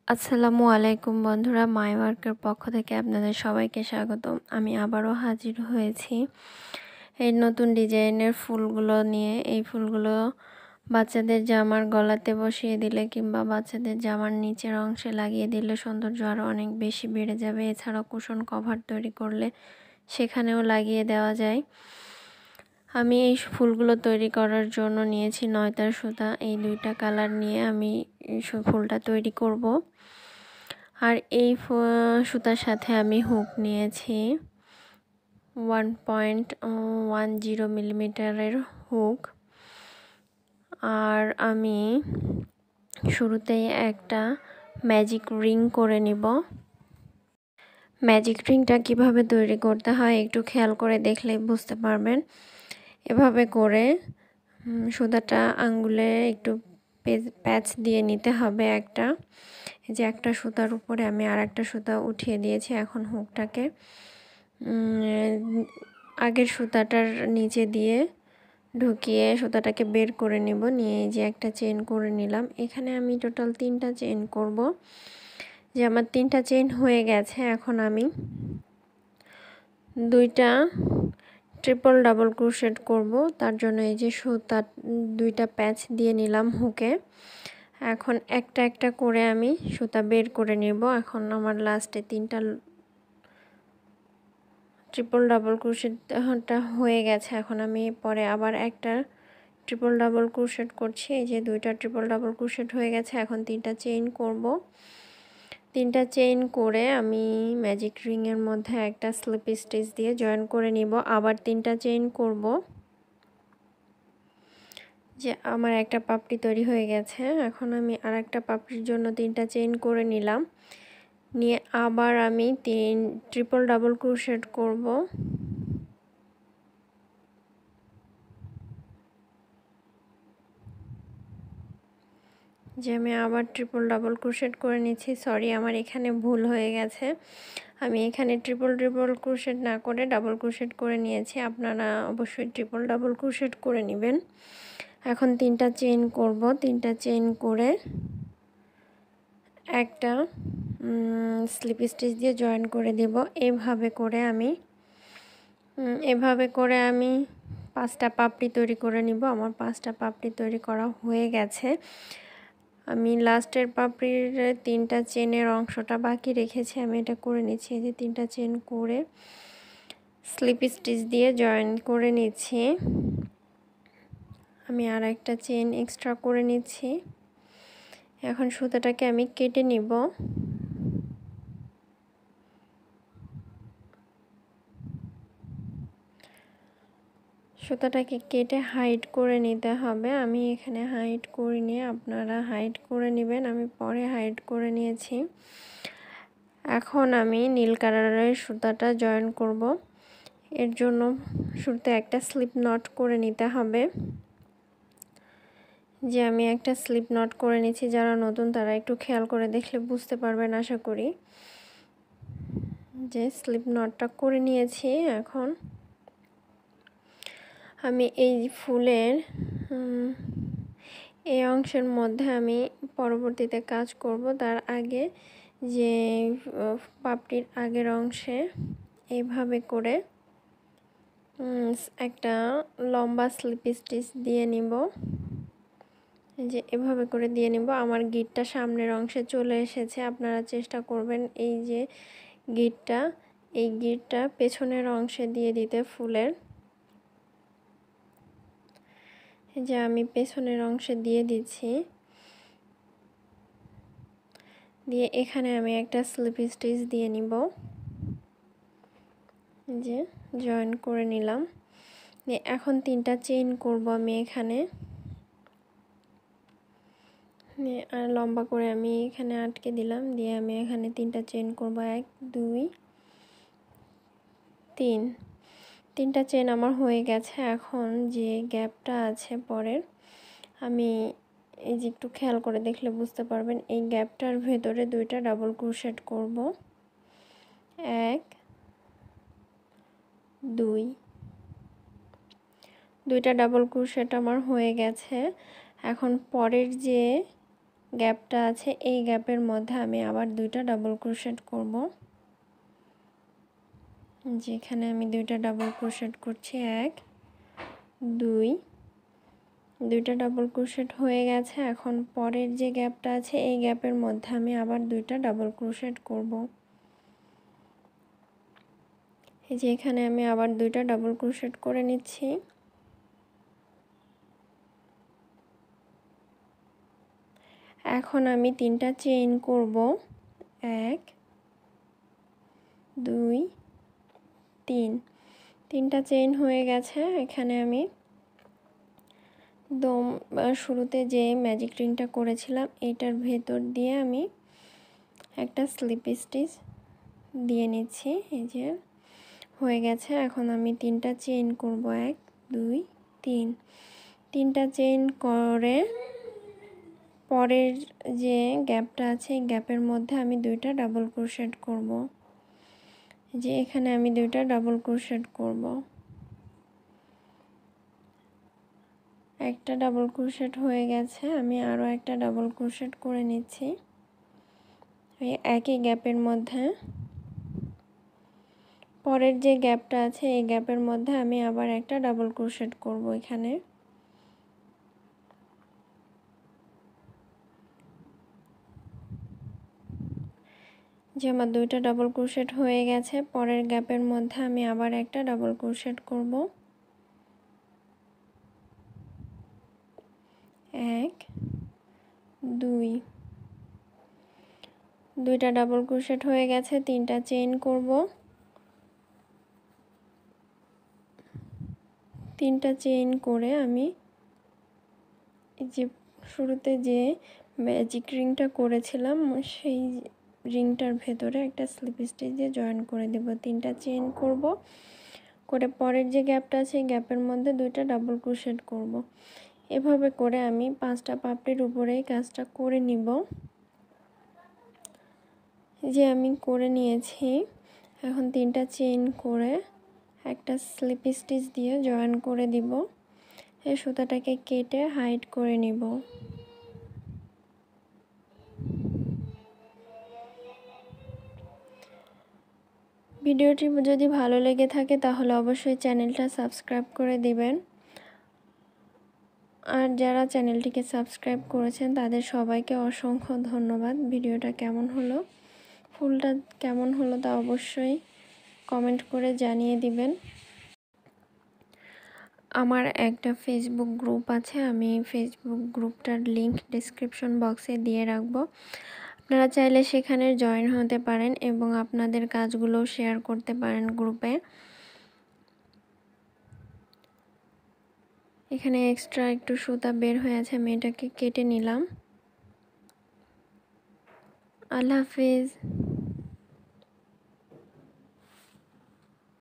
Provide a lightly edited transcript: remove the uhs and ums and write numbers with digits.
আসসালামু আলাইকুম বন্ধুরা, মাই ওয়ার্কের পক্ষ থেকে আপনাদের সবাইকে স্বাগতম। আমি আবারও হাজির হয়েছি এই নতুন ডিজাইনের ফুলগুলো নিয়ে। এই ফুলগুলো বাচ্চাদের জামার গলাতে বসিয়ে দিলে কিংবা বাচ্চাদের জামার নিচের অংশে লাগিয়ে দিলে সৌন্দর্য আরও অনেক বেশি বেড়ে যাবে। এছাড়াও কুশন কভার তৈরি করলে সেখানেও লাগিয়ে দেওয়া যায়। আমি এই ফুলগুলো তৈরি করার জন্য নিয়েছি 9 তার সুতা। এই দুইটা কালার নিয়ে আমি ফুলটা তৈরি করব। আর এই সুতার সাথে আমি হুক নিয়েছি 1.10 মিলিমিটারের হুক। আর আমি শুরুতেই একটা ম্যাজিক রিং করে নিব। ম্যাজিক রিংটা কিভাবে তৈরি করতে হয় একটু খেয়াল করে দেখলেই বুঝতে পারবেন। এভাবে করে সুতাটা আঙ্গুলে একটু প্যাচ দিয়ে নিতে হবে একটা। এই যে একটা সুতার উপরে আমি আর একটা সুতা উঠিয়ে দিয়েছি। এখন হুকটাকে আগের সুতাটার নিচে দিয়ে ঢুকিয়ে সুতাটাকে বের করে নেব। নিয়ে যে একটা চেইন করে নিলাম। এখানে আমি টোটাল 3টা চেইন করব। যে আমার 3টা চেইন হয়ে গেছে। এখন আমি 2টা ট্রিপল ডাবল ক্রোশেট করব। তার জন্য এই যে সুতা 2টা প্যাচ দিয়ে নিলাম হুকে। এখন একটা একটা করে আমি সুতা বের করে নেব। এখন আমার লাস্টে 3টা ট্রিপল ডাবল ক্রোশেটটা হয়ে গেছে। এখন আমি পরে আবার একটা ট্রিপল ডাবল ক্রোশেট করছি। এই যে 2টা ট্রিপল ডাবল ক্রোশেট হয়ে গেছে। এখন 3টা চেইন করব। 3টা চেইন করে আমি ম্যাজিক রিং এর মধ্যে একটা স্লিপ স্টিচ দিয়ে জয়েন করে নিব। আবার 3টা চেইন করব। যে আমার একটা পাপড়ি তৈরি হয়ে গেছে। এখন আমি আর একটা পাপড়ির জন্য 3টা চেইন করে নিলাম। নিয়ে আবার আমি ট্রিপল ডাবল ক্রোশেট করব। যে আমি আবার ট্রিপল ডাবল ক্রোশেট করে নিচ্ছি। সরি, আমার এখানে ভুল হয়ে গেছে। আমি এখানে ট্রিপল ক্রোশেট না করে ডাবল ক্রোশেট করে নিয়েছি। আপনারা অবশ্যই ট্রিপল ডাবল ক্রোশেট করে নেবেন। এখন 3টা চেইন করব। 3টা চেইন করে একটা স্লিপ স্টিচ দিয়ে জয়েন করে দেব। এভাবে করে আমি 5টা পাপড়ি তৈরি করে নিব। আমার 5টা পাপড়ি তৈরি করা হয়ে গেছে। আমি লাস্টের পাপড়ির 3টা চেনের অংশটা বাকি রেখেছি। আমি এটা করে নিচ্ছি। এই যে 3টা চেন করে স্লিপ স্টিচ দিয়ে জয়েন করে নিচ্ছি। আমি আর একটা চেন এক্সট্রা করে নিচ্ছি। এখন সুতাটাকে আমি কেটে নিব। সুতাটাকে কেটে হাইড করে নিতে হবে। আমি এখানে হাইড করিনি, আপনারা হাইড করে নেবেন। আমি পরে হাইড করে নিয়েছি। এখন আমি নীল কালারের সুতাটা জয়েন করব। এর জন্য শুরুতে একটা স্লিপ নট করে নিতে হবে। যে আমি একটা স্লিপ নট করে নিয়েছি। যারা নতুন তারা একটু খেয়াল করে দেখলে বুঝতে পারবেন আশা করি। যে স্লিপ নটটা করে নিয়েছি। এখন আমি এই ফুলের এই অংশের মধ্যে আমি পরবর্তীতে কাজ করব। তার আগে যে পাপড়ির আগের অংশে এইভাবে করে একটা লম্বা স্লিপ স্টিচ দিয়ে নিব। যে এভাবে করে দিয়ে নিব। আমার গিটটা সামনের অংশে চলে এসেছে। আপনারা চেষ্টা করবেন এই যে এই গিটটা পেছনের অংশে দিয়ে দিতে ফুলের। যে আমি পেছনের অংশে দিয়ে দিচ্ছি। দিয়ে এখানে আমি একটা স্লিপ স্টিচ দিয়ে নিব। যে জয়েন করে নিলাম। এখন 3টা চেইন করব আমি এখানে। আর লম্বা করে আমি এখানে আটকে দিলাম। দিয়ে আমি এখানে 3টা চেইন করব। 1 2 3। 3টা চেইন আমার হয়ে গেছে। এখন যে গ্যাপটা আছে পরের, আমি এই যে একটু খেয়াল করে দেখলে বুঝতে পারবেন। এই গ্যাপটার ভেতরে 2টা ডাবল ক্রোশেট করব। 1 2। 2টা ডাবল ক্রোশেট আমার হয়ে গেছে। এখন পরের যে গ্যাপটা আছে এই গ্যাপের মধ্যে আমি আবার দুইটা ডাবল ক্রোশেট করব। যেখানে আমি দুইটা ডাবল ক্রোশেট করছি, 1 2, দুইটা ডাবল ক্রোশেট হয়ে গেছে। এখন পরের যে গ্যাপটা আছে এই গ্যাপের মধ্যে আমি আবার দুইটা ডাবল ক্রোশেট করব। এই যে এখানে আমি আবার দুইটা ডাবল ক্রোশেট করে নিচ্ছি। এখন আমি 3টা চেইন করব, 1 2 3, 3টা চেইন হয়ে গেছে। এখানে আমি শুরুতে যে ম্যাজিক রিংটা করেছিলাম এটার ভেতর দিয়ে আমি একটা স্লিপ স্টিচ দিয়ে নিচ্ছি। এই যে হয়ে গেছে। এখন আমি 3টা চেইন করব, 1 2 3, 3টা চেইন করে পরের যে গ্যাপটা আছে এই গ্যাপের মধ্যে আমি দুইটা ডাবল ক্রোশেট করব। যে এখানে আমি দুইটা ডাবল ক্রোশেট করব। একটা ডাবল ক্রোশেট হয়ে গেছে, আমি আরও একটা ডাবল ক্রোশেট করে নিচ্ছি এই একই গ্যাপের মধ্যে। পরের যে গ্যাপটা আছে এই গ্যাপের মধ্যে আমি আবার একটা ডাবল ক্রোশেট করব। এখানে যে আমার দুইটা ডাবল ক্রোশেট হয়ে গেছে, পরের গ্যাপের মধ্যে আমি আবার একটা ডাবল ক্রোশেট করব, 1 2, দুইটা ডাবল ক্রোশেট হয়ে গেছে। 3টা চেইন করব, 3টা চেইন করে আমি এই যে শুরুতে যে ম্যাজিক রিংটা করেছিলাম সেই রিংটার ভেতরে একটা স্লিপ স্টিচ দিয়ে জয়েন করে দেব। 3টা চেইন করব, করে পরের যে গ্যাপটা আছে এই গ্যাপের মধ্যে দুইটা ডাবল ক্রোশেট করব। এভাবে করে আমি 5টা পাপড়ির উপরে কাজটা করে নিব। যে আমি করে নিয়েছি। এখন 3টা চেইন করে একটা স্লিপ স্টিচ দিয়ে জয়েন করে দিব। এই সুতাটাকে কেটে হাইড করে নিব। ভিডিওটি যদি ভালো লেগে থাকে তাহলে অবশ্যই চ্যানেলটা সাবস্ক্রাইব করে দিবেন। আর যারা চ্যানেলটিকে সাবস্ক্রাইব করেছেন তাদের সবাইকে অসংখ্য ধন্যবাদ। ভিডিওটা কেমন হলো, ফুলটা কেমন হলো তা অবশ্যই কমেন্ট করে জানিয়ে দিবেন। আমার একটা ফেসবুক গ্রুপ আছে, আমি ফেসবুক গ্রুপটার লিংক ডেসক্রিপশন বক্সে দিয়ে রাখবো। আপনারা চাইলে সেখানে জয়েন হতে পারেন এবং আপনাদের কাজগুলো শেয়ার করতে পারেন গ্রুপে। এখানে এক্সট্রা একটু সুতা বের হয়ে আছে, আমি এটাকে কেটে নিলাম। আল্লাহ হাফেজ।